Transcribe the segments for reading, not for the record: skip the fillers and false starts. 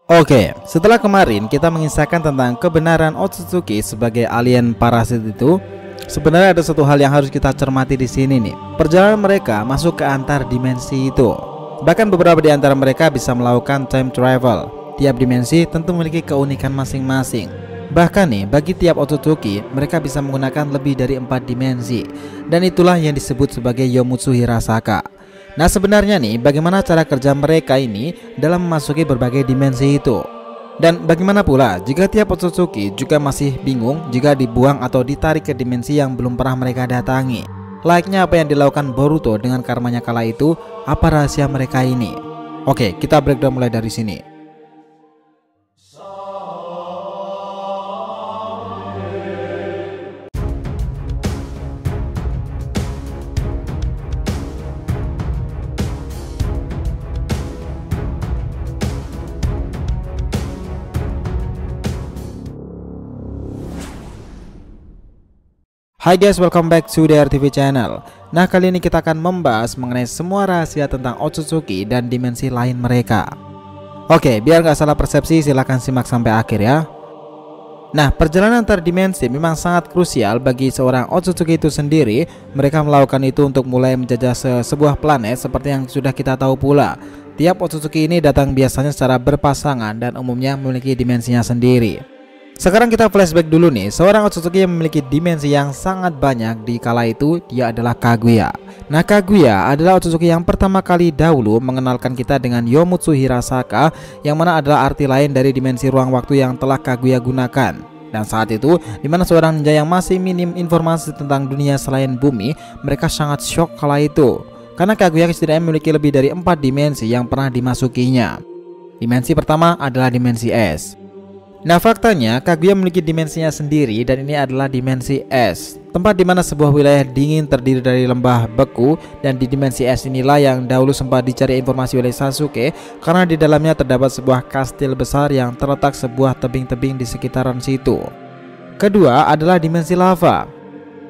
Oke, setelah kemarin kita mengisahkan tentang kebenaran Otsutsuki sebagai alien parasit itu, sebenarnya ada satu hal yang harus kita cermati di sini nih. Perjalanan mereka masuk ke antar dimensi itu. Bahkan beberapa di antara mereka bisa melakukan time travel. Tiap dimensi tentu memiliki keunikan masing-masing. Bahkan nih, bagi tiap Otsutsuki, mereka bisa menggunakan lebih dari 4 dimensi. Dan itulah yang disebut sebagai Yomutsu Hirasaka. Nah sebenarnya nih, bagaimana cara kerja mereka ini dalam memasuki berbagai dimensi itu? Dan bagaimana pula jika tiap Otsutsuki juga masih bingung jika dibuang atau ditarik ke dimensi yang belum pernah mereka datangi? Layaknya apa yang dilakukan Boruto dengan karmanya kala itu, apa rahasia mereka ini? Oke, kita breakdown mulai dari sini. Hai guys, welcome back to the RTV channel. Nah kali ini kita akan membahas mengenai semua rahasia tentang Otsutsuki dan dimensi lain mereka. Oke, biar gak salah persepsi silahkan simak sampai akhir ya. Nah perjalanan antar dimensi memang sangat krusial bagi seorang Otsutsuki itu sendiri. Mereka melakukan itu untuk mulai menjajah sebuah planet seperti yang sudah kita tahu pula. Tiap Otsutsuki ini datang biasanya secara berpasangan dan umumnya memiliki dimensinya sendiri. Sekarang kita flashback dulu nih. Seorang Otsutsuki yang memiliki dimensi yang sangat banyak di kala itu, dia adalah Kaguya. Nah Kaguya adalah Otsutsuki yang pertama kali dahulu mengenalkan kita dengan Yomutsu Hirasaka, yang mana adalah arti lain dari dimensi ruang waktu yang telah Kaguya gunakan. Dan saat itu, dimana seorang ninja yang masih minim informasi tentang dunia selain bumi, mereka sangat shock kala itu, karena Kaguya setidaknya memiliki lebih dari 4 dimensi yang pernah dimasukinya. Dimensi pertama adalah dimensi es. Nah faktanya Kaguya memiliki dimensinya sendiri, dan ini adalah dimensi es, tempat dimana sebuah wilayah dingin terdiri dari lembah beku. Dan di dimensi es inilah yang dahulu sempat dicari informasi oleh Sasuke, karena di dalamnya terdapat sebuah kastil besar yang terletak sebuah tebing-tebing di sekitaran situ. Kedua adalah dimensi lava.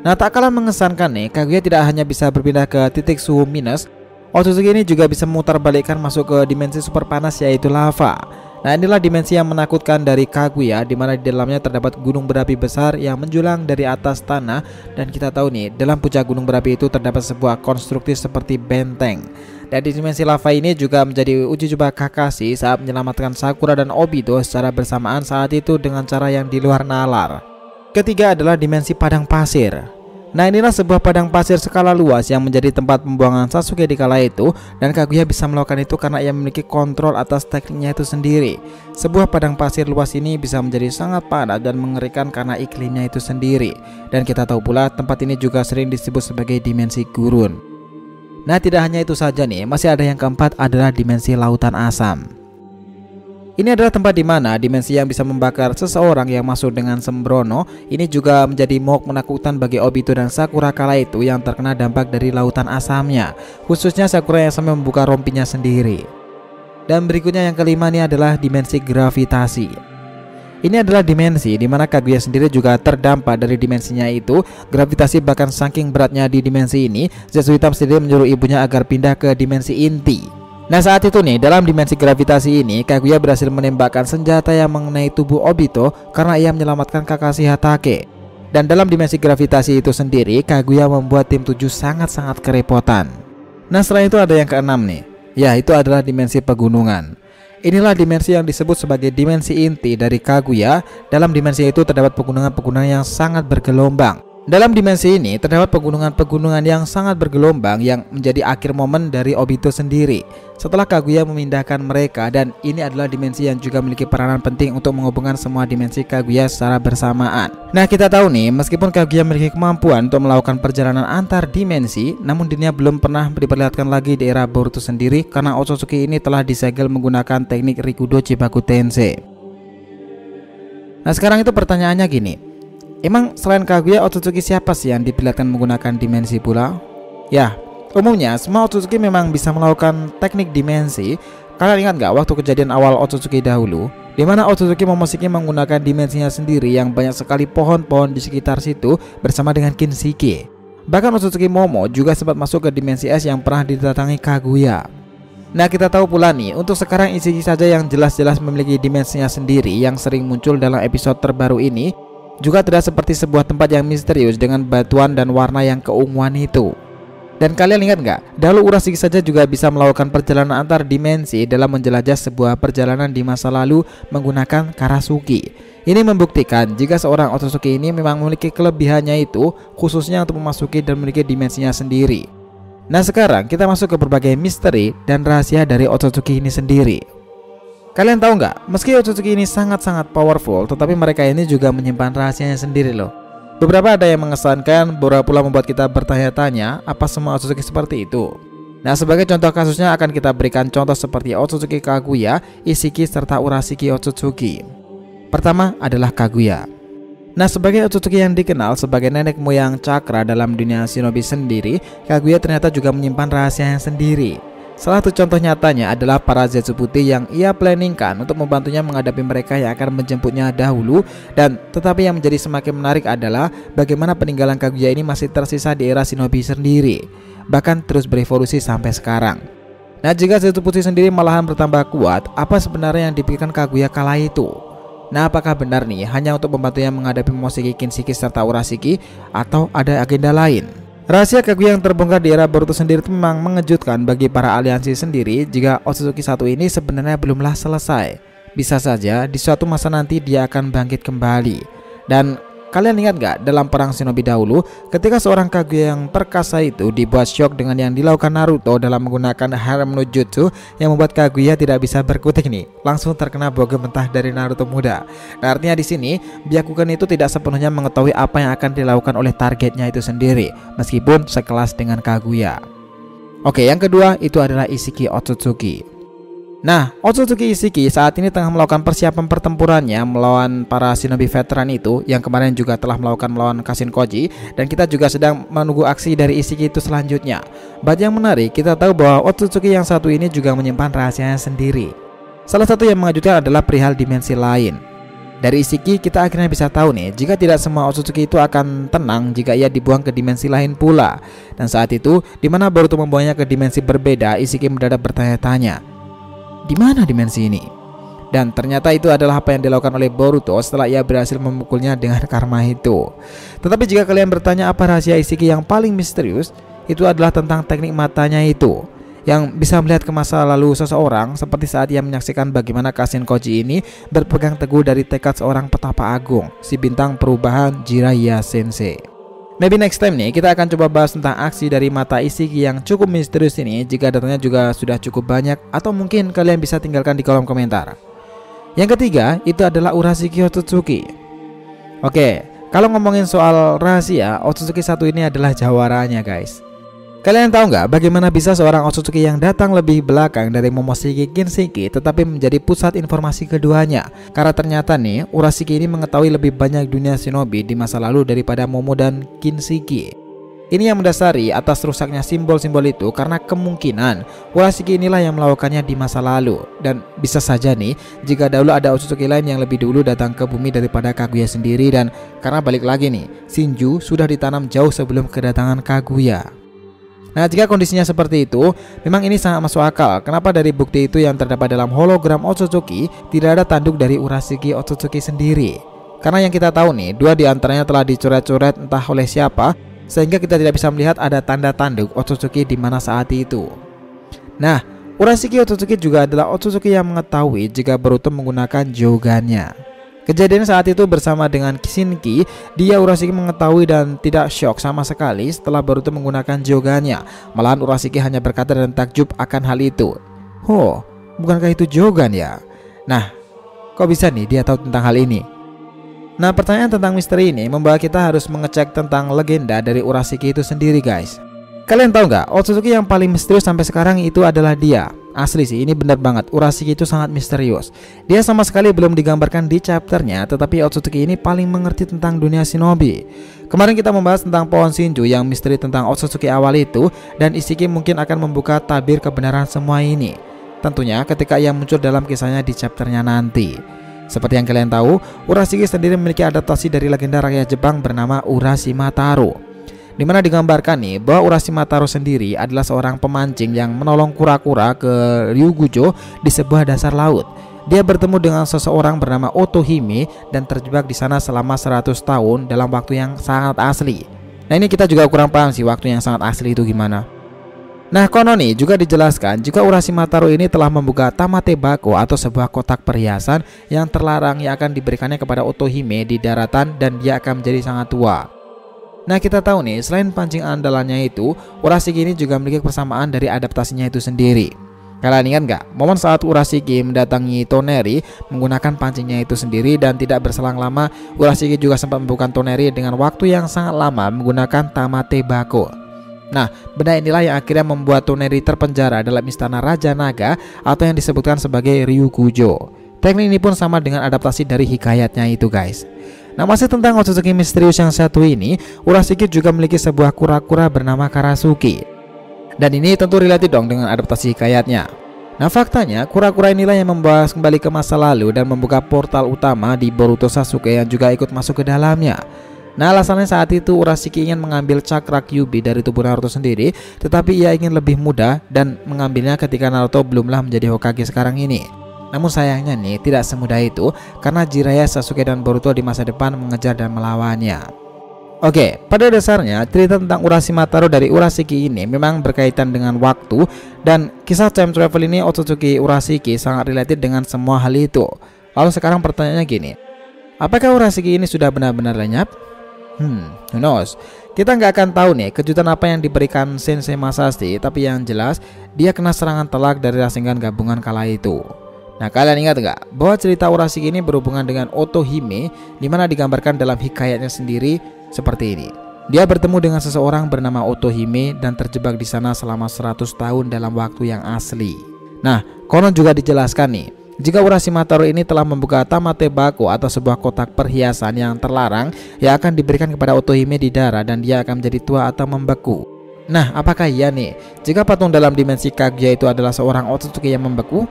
Nah tak kalah mengesankan nih, Kaguya tidak hanya bisa berpindah ke titik suhu minus, Otsutsuki ini juga bisa memutarbalikkan masuk ke dimensi super panas, yaitu lava. Nah inilah dimensi yang menakutkan dari Kaguya, dimana di dalamnya terdapat gunung berapi besar yang menjulang dari atas tanah. Dan kita tahu nih, dalam puncak gunung berapi itu terdapat sebuah konstruksi seperti benteng. Dan di dimensi lava ini juga menjadi uji coba Kakashi saat menyelamatkan Sakura dan Obito secara bersamaan saat itu dengan cara yang di luar nalar. Ketiga adalah dimensi padang pasir. Nah inilah sebuah padang pasir skala luas yang menjadi tempat pembuangan Sasuke di kala itu, dan Kaguya bisa melakukan itu karena ia memiliki kontrol atas tekniknya itu sendiri. Sebuah padang pasir luas ini bisa menjadi sangat padat dan mengerikan karena iklimnya itu sendiri. Dan kita tahu pula tempat ini juga sering disebut sebagai dimensi gurun. Nah tidak hanya itu saja nih, masih ada yang keempat adalah dimensi lautan asam. Ini adalah tempat di mana dimensi yang bisa membakar seseorang yang masuk dengan sembrono. Ini juga menjadi momok menakutkan bagi Obito dan Sakura kala itu yang terkena dampak dari lautan asamnya, khususnya Sakura yang sampai membuka rompinya sendiri. Dan berikutnya yang kelima ini adalah dimensi gravitasi. Ini adalah dimensi di mana Kaguya sendiri juga terdampak dari dimensinya itu. Gravitasi bahkan saking beratnya di dimensi ini, Zetsu Hitam sendiri menyuruh ibunya agar pindah ke dimensi inti. Nah saat itu nih, dalam dimensi gravitasi ini Kaguya berhasil menembakkan senjata yang mengenai tubuh Obito karena ia menyelamatkan Kakashi Hatake. Dan dalam dimensi gravitasi itu sendiri, Kaguya membuat tim 7 sangat-sangat kerepotan. Nah setelah itu ada yang keenam nih, ya itu adalah dimensi pegunungan. Inilah dimensi yang disebut sebagai dimensi inti dari Kaguya. Dalam dimensi itu terdapat pegunungan-pegunungan yang sangat bergelombang. Dalam dimensi ini terdapat pegunungan-pegunungan yang sangat bergelombang yang menjadi akhir momen dari Obito sendiri setelah Kaguya memindahkan mereka. Dan ini adalah dimensi yang juga memiliki peranan penting untuk menghubungkan semua dimensi Kaguya secara bersamaan. Nah kita tahu nih, meskipun Kaguya memiliki kemampuan untuk melakukan perjalanan antar dimensi, namun dirinya belum pernah diperlihatkan lagi di era Boruto sendiri, karena Otsutsuki ini telah disegel menggunakan teknik Rikudo Chibaku Tensei. Nah sekarang itu pertanyaannya gini, emang selain Kaguya, Otsutsuki siapa sih yang diperlihatkan menggunakan dimensi pula? Ya, umumnya semua Otsutsuki memang bisa melakukan teknik dimensi. Kalian ingat gak waktu kejadian awal Otsutsuki dahulu, dimana Otsutsuki Momoshiki menggunakan dimensinya sendiri yang banyak sekali pohon-pohon di sekitar situ bersama dengan Kinshiki. Bahkan Otsutsuki Momo juga sempat masuk ke dimensi es yang pernah didatangi Kaguya. Nah, kita tahu pula nih, untuk sekarang Ishiki saja yang jelas-jelas memiliki dimensinya sendiri yang sering muncul dalam episode terbaru ini juga tidak seperti sebuah tempat yang misterius dengan batuan dan warna yang keunguan itu. Dan kalian ingat nggak, dahulu Urashiki saja juga bisa melakukan perjalanan antar dimensi dalam menjelajah sebuah perjalanan di masa lalu menggunakan Karasuki. Ini membuktikan jika seorang Otsutsuki ini memang memiliki kelebihannya itu, khususnya untuk memasuki dan memiliki dimensinya sendiri. Nah, sekarang kita masuk ke berbagai misteri dan rahasia dari Otsutsuki ini sendiri. Kalian tahu nggak, meski Otsutsuki ini sangat-sangat powerful, tetapi mereka ini juga menyimpan rahasianya sendiri loh. Beberapa ada yang mengesankan, beberapa pula membuat kita bertanya-tanya, apa semua Otsutsuki seperti itu? Nah, sebagai contoh kasusnya akan kita berikan contoh seperti Otsutsuki Kaguya, Ishiki, serta Urashiki Otsutsuki. Pertama adalah Kaguya. Nah, sebagai Otsutsuki yang dikenal sebagai nenek moyang cakra dalam dunia shinobi sendiri, Kaguya ternyata juga menyimpan rahasianya sendiri. Salah satu contoh nyatanya adalah para Zetsu putih yang ia planningkan untuk membantunya menghadapi mereka yang akan menjemputnya dahulu. Dan tetapi yang menjadi semakin menarik adalah bagaimana peninggalan Kaguya ini masih tersisa di era shinobi sendiri, bahkan terus berevolusi sampai sekarang. Nah, jika Zetsu putih sendiri malahan bertambah kuat, apa sebenarnya yang dipikirkan Kaguya kala itu? Nah, apakah benar nih hanya untuk membantunya menghadapi Momoshiki, Kinshiki, serta Urashiki, atau ada agenda lain? Rahasia Kaguya yang terbongkar di era Boruto sendiri itu memang mengejutkan bagi para aliansi sendiri jika Otsutsuki satu ini sebenarnya belumlah selesai. Bisa saja di suatu masa nanti dia akan bangkit kembali. Dan kalian ingat gak dalam perang shinobi dahulu, ketika seorang Kaguya yang perkasa itu dibuat syok dengan yang dilakukan Naruto dalam menggunakan harem no jutsu yang membuat Kaguya tidak bisa berkutik nih, langsung terkena boge mentah dari Naruto muda. Nah, artinya di sini Byakugan itu tidak sepenuhnya mengetahui apa yang akan dilakukan oleh targetnya itu sendiri, meskipun sekelas dengan Kaguya. Oke, yang kedua itu adalah Ishiki Otsutsuki. Nah, Otsutsuki Ishiki saat ini tengah melakukan persiapan pertempurannya melawan para shinobi veteran itu yang kemarin juga telah melawan Kashin Koji, dan kita juga sedang menunggu aksi dari Ishiki itu selanjutnya. But yang menarik, kita tahu bahwa Otsutsuki yang satu ini juga menyimpan rahasianya sendiri. Salah satu yang mengejutkan adalah perihal dimensi lain. Dari Ishiki kita akhirnya bisa tahu nih, jika tidak semua Otsutsuki itu akan tenang jika ia dibuang ke dimensi lain pula. Dan saat itu, di mana Boruto membuangnya ke dimensi berbeda, Ishiki mendadak bertanya-tanya, di mana dimensi ini? Dan ternyata itu adalah apa yang dilakukan oleh Boruto setelah ia berhasil memukulnya dengan karma itu. Tetapi jika kalian bertanya apa rahasia Ishiki yang paling misterius, itu adalah tentang teknik matanya itu, yang bisa melihat ke masa lalu seseorang, seperti saat ia menyaksikan bagaimana Kashin Koji ini berpegang teguh dari tekad seorang petapa agung, si bintang perubahan Jiraiya Sensei. Maybe next time nih kita akan coba bahas tentang aksi dari mata Ishiki yang cukup misterius ini. Jika datanya juga sudah cukup banyak, atau mungkin kalian bisa tinggalkan di kolom komentar. Yang ketiga itu adalah Urashiki Otsutsuki. Oke, kalau ngomongin soal rahasia, Otsutsuki satu ini adalah jawaranya guys. Kalian tahu nggak bagaimana bisa seorang Otsutsuki yang datang lebih belakang dari Momoshiki Kinshiki tetapi menjadi pusat informasi keduanya? Karena ternyata nih Urashiki ini mengetahui lebih banyak dunia shinobi di masa lalu daripada Momo dan Kinshiki. Ini yang mendasari atas rusaknya simbol-simbol itu karena kemungkinan Urashiki inilah yang melakukannya di masa lalu. Dan bisa saja nih jika dahulu ada Otsutsuki lain yang lebih dulu datang ke bumi daripada Kaguya sendiri, dan karena balik lagi nih Shinju sudah ditanam jauh sebelum kedatangan Kaguya. Nah, jika kondisinya seperti itu, memang ini sangat masuk akal. Kenapa dari bukti itu yang terdapat dalam hologram Otsutsuki tidak ada tanduk dari Urashiki Otsutsuki sendiri? Karena yang kita tahu nih, dua diantaranya telah dicoret-coret entah oleh siapa, sehingga kita tidak bisa melihat ada tanda tanduk Otsutsuki di mana saat itu. Nah, Urashiki Otsutsuki juga adalah Otsutsuki yang mengetahui jika Boruto menggunakan Jogannya. Kejadian saat itu bersama dengan Shinki, dia Urashiki mengetahui dan tidak shock sama sekali setelah Boruto menggunakan Jogannya. Malahan Urashiki hanya berkata dan takjub akan hal itu. Oh, bukankah itu Jogan ya? Nah, kok bisa nih dia tahu tentang hal ini? Nah, pertanyaan tentang misteri ini membawa kita harus mengecek tentang legenda dari Urashiki itu sendiri guys. Kalian tahu nggak, Otsutsuki yang paling misterius sampai sekarang itu adalah dia. Asli sih, ini benar banget, Urashiki itu sangat misterius. Dia sama sekali belum digambarkan di chapternya, tetapi Otsutsuki ini paling mengerti tentang dunia shinobi. Kemarin kita membahas tentang pohon Shinju yang misteri tentang Otsutsuki awal itu, dan Ishiki mungkin akan membuka tabir kebenaran semua ini. Tentunya ketika ia muncul dalam kisahnya di chapternya nanti. Seperti yang kalian tahu, Urashiki sendiri memiliki adaptasi dari legenda rakyat Jepang bernama Urashima Taro. dimana digambarkan nih bahwa Urashimataro sendiri adalah seorang pemancing yang menolong kura-kura ke Ryugujo di sebuah dasar laut. Dia bertemu dengan seseorang bernama Otohime dan terjebak di sana selama 100 tahun dalam waktu yang sangat asli. Nah, ini kita juga kurang paham sih waktu yang sangat asli itu gimana. Nah, konon nih juga dijelaskan jika Urashimataro ini telah membuka Tamatebako atau sebuah kotak perhiasan yang terlarang yang akan diberikannya kepada Otohime di daratan dan dia akan menjadi sangat tua. Nah, kita tahu nih selain pancing andalannya itu, Urashiki ini juga memiliki persamaan dari adaptasinya itu sendiri. Kalian ingat nggak momen saat Urashiki mendatangi Toneri menggunakan pancingnya itu sendiri dan tidak berselang lama Urashiki juga sempat membuka Toneri dengan waktu yang sangat lama menggunakan Tamatebako. Nah, benda inilah yang akhirnya membuat Toneri terpenjara dalam istana Raja Naga atau yang disebutkan sebagai Ryugujo. Teknik ini pun sama dengan adaptasi dari hikayatnya itu guys. Nah, masih tentang Otsutsuki misterius yang satu ini, Urashiki juga memiliki sebuah kura-kura bernama Karasuki. Dan ini tentu related dong dengan adaptasi hikayatnya. Nah, faktanya kura-kura inilah yang membawa kembali ke masa lalu dan membuka portal utama di Boruto Sasuke yang juga ikut masuk ke dalamnya. Nah, alasannya saat itu Urashiki ingin mengambil cakra Kyuubi dari tubuh Naruto sendiri, tetapi ia ingin lebih mudah dan mengambilnya ketika Naruto belumlah menjadi Hokage sekarang ini. Namun sayangnya nih tidak semudah itu karena Jiraiya, Sasuke dan Boruto di masa depan mengejar dan melawannya. Oke, pada dasarnya cerita tentang Urashimataro dari Urashiki ini memang berkaitan dengan waktu dan kisah time travel ini Otsutsuki Urashiki sangat related dengan semua hal itu. Lalu sekarang pertanyaannya gini, apakah Urashiki ini sudah benar-benar lenyap? Who knows? Kita nggak akan tahu nih kejutan apa yang diberikan Sensei Masashi, tapi yang jelas dia kena serangan telak dari Rasengan gabungan kala itu. Nah, kalian ingat nggak bahwa cerita Urashiki ini berhubungan dengan Otohime, dimana digambarkan dalam hikayatnya sendiri seperti ini. Dia bertemu dengan seseorang bernama Otohime dan terjebak di sana selama 100 tahun dalam waktu yang asli. Nah, konon juga dijelaskan nih, jika Urashimataro ini telah membuka Tamatebako atau sebuah kotak perhiasan yang terlarang yang akan diberikan kepada Otohime di Dara dan dia akan menjadi tua atau membeku. Nah, apakah iya nih jika patung dalam dimensi Kaguya itu adalah seorang Otsutsuki yang membeku?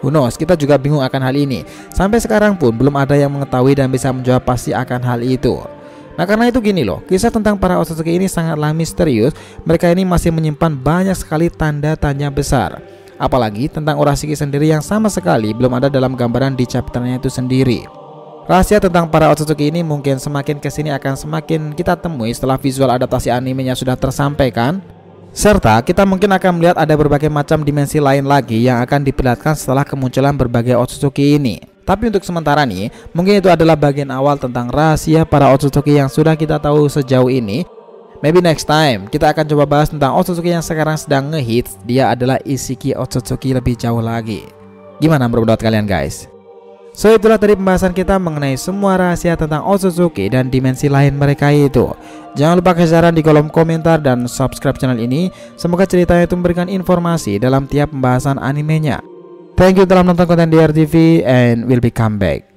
Who knows? Kita juga bingung akan hal ini. Sampai sekarang pun belum ada yang mengetahui dan bisa menjawab pasti akan hal itu. Nah, karena itu gini loh, kisah tentang para Otsutsuki ini sangatlah misterius. Mereka ini masih menyimpan banyak sekali tanda tanya besar. Apalagi tentang Urashiki sendiri yang sama sekali belum ada dalam gambaran di chapternya itu sendiri. Rahasia tentang para Otsutsuki ini mungkin semakin kesini akan semakin kita temui setelah visual adaptasi animenya sudah tersampaikan. Serta kita mungkin akan melihat ada berbagai macam dimensi lain lagi yang akan diperlihatkan setelah kemunculan berbagai Otsutsuki ini. Tapi untuk sementara nih, mungkin itu adalah bagian awal tentang rahasia para Otsutsuki yang sudah kita tahu sejauh ini. Maybe next time kita akan coba bahas tentang Otsutsuki yang sekarang sedang ngehits. Dia adalah Isshiki Otsutsuki lebih jauh lagi. Gimana menurut kalian guys? So, itulah tadi pembahasan kita mengenai semua rahasia tentang Otsutsuki dan dimensi lain mereka itu. Jangan lupa kasih saran di kolom komentar dan subscribe channel ini. Semoga ceritanya itu memberikan informasi dalam tiap pembahasan animenya. Thank you telah menonton konten DRTV and we'll be come back.